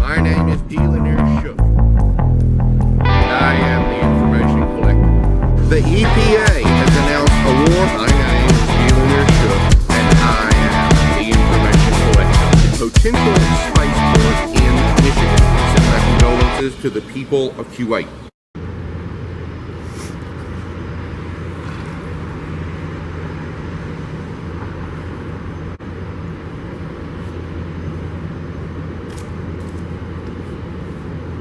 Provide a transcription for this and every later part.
My name is Dealinaire Shook, and I am the information collector. The EPA has announced a war. My name is Dealinaire Shook, and I am the information collector. The potential spaceport in Michigan. Send my condolences to the people of Kuwait.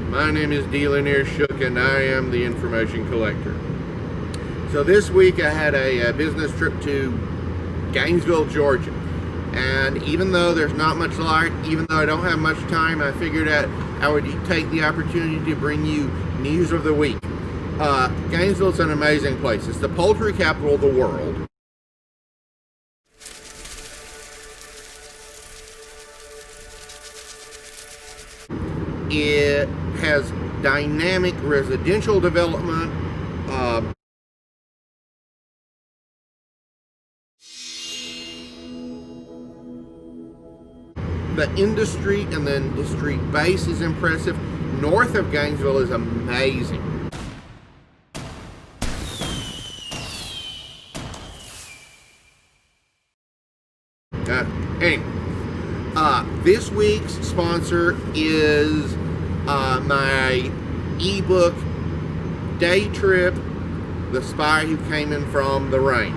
My name is Dealinaire Shook, and I am the information collector. So this week I had a business trip to Gainesville, Georgia. And even though there's not much light, even though I don't have much time, I figured out I would take the opportunity to bring you news of the week. Gainesville is an amazing place. It's the poultry capital of the world. It has dynamic residential development, the industry and the industry base is impressive. North of Gainesville is amazing. Anyway, this week's sponsor is my ebook, Day Trip, The Spy Who Came In From the Rain.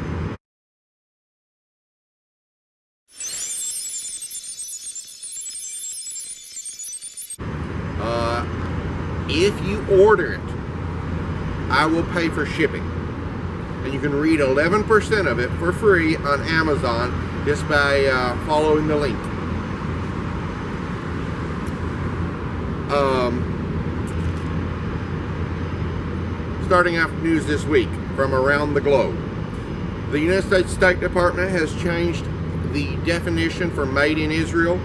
If you order it, I will pay for shipping. And you can read 11% of it for free on Amazon just by following the link. Starting off news this week from around the globe. The United States State Department has changed the definition for made in Israel.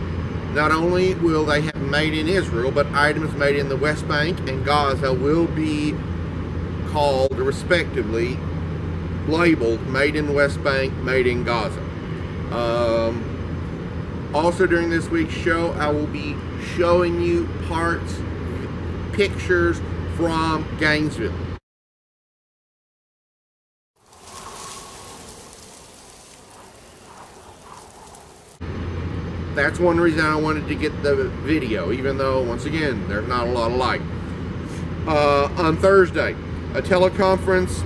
Not only will they have made in Israel, but items made in the West Bank and Gaza will be called, respectively, labeled made in the West Bank, made in Gaza. Also during this week's show, I will be showing you pictures from Gainesville. That's one reason I wanted to get the video, even though, once again, there's not a lot of light. On Thursday, a teleconference,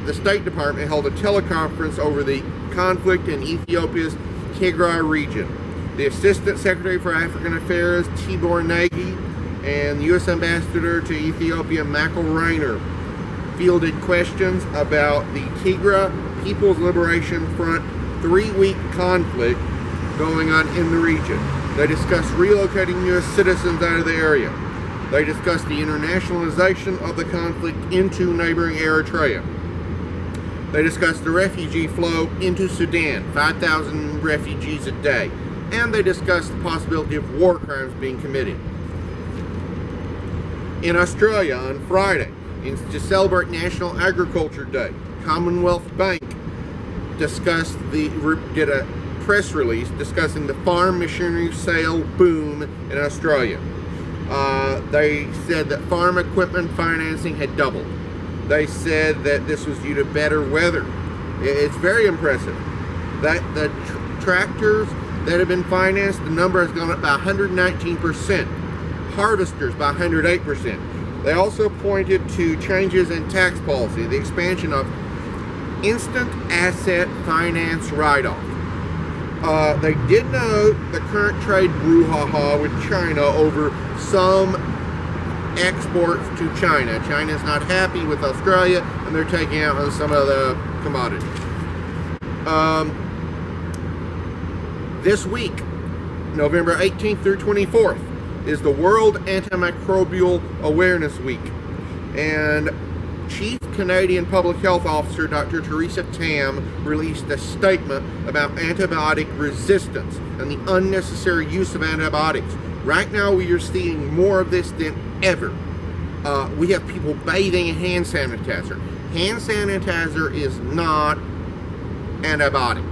the State Department held a teleconference over the conflict in Ethiopia's Tigray region. The Assistant Secretary for African Affairs, Tibor Nagy, and the U.S. Ambassador to Ethiopia, Michael Rayner, fielded questions about the Tigray People's Liberation Front 3-week conflict going on in the region. They discussed relocating U.S. citizens out of the area. They discussed the internationalization of the conflict into neighboring Eritrea. They discussed the refugee flow into Sudan, 5,000 refugees a day. And they discussed the possibility of war crimes being committed. In Australia on Friday, to celebrate National Agriculture Day, Commonwealth Bank did a press release discussing the farm machinery sale boom in Australia. They said that farm equipment financing had doubled. They said that this was due to better weather. It's very impressive. That the tractors that have been financed, the number has gone up by 119%. Harvesters by 108%. They also pointed to changes in tax policy, the expansion of instant asset finance write-off. They did note the current trade brouhaha with China over some exports to China. China is not happy with Australia, and they're taking out on some of the commodities. This week, November 18th through 24th, is the World Antimicrobial Awareness Week. And Chief Canadian Public Health Officer Dr. Theresa Tam released a statement about antibiotic resistance and the unnecessary use of antibiotics. Right now we are seeing more of this than ever. We have people bathing in hand sanitizer. Hand sanitizer is not antibiotic,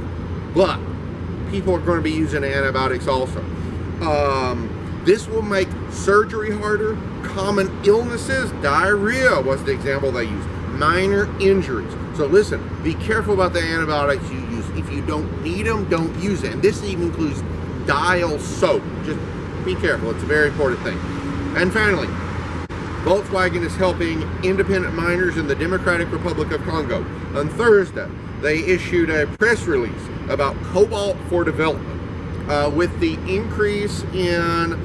but people are going to be using antibiotics also. This will make surgery harder. Common illnesses, diarrhea was the example they used. Minor injuries. So listen, be careful about the antibiotics you use. If you don't need them, don't use it. And this even includes dial soap. Just be careful. It's a very important thing. And finally, Volkswagen is helping independent miners in the Democratic Republic of Congo. On Thursday, they issued a press release about cobalt for development. With the increase in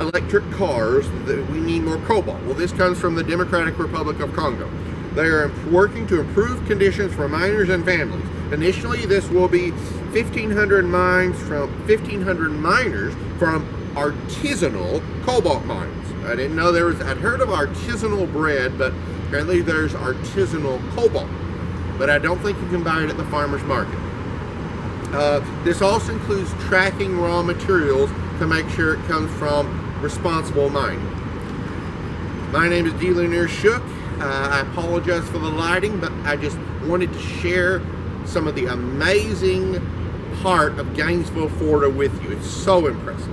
electric cars, we need more cobalt. Well, this comes from the Democratic Republic of Congo. They are working to improve conditions for miners and families. Initially, this will be 1,500 miners from artisanal cobalt mines. I didn't know there was, I'd heard of artisanal bread, but apparently there's artisanal cobalt. But I don't think you can buy it at the farmer's market. This also includes tracking raw materials to make sure it comes from responsible mining. My name is Delunier Shook. I apologize for the lighting, but I just wanted to share some of the amazing part of Gainesville, Florida with you. It's so impressive.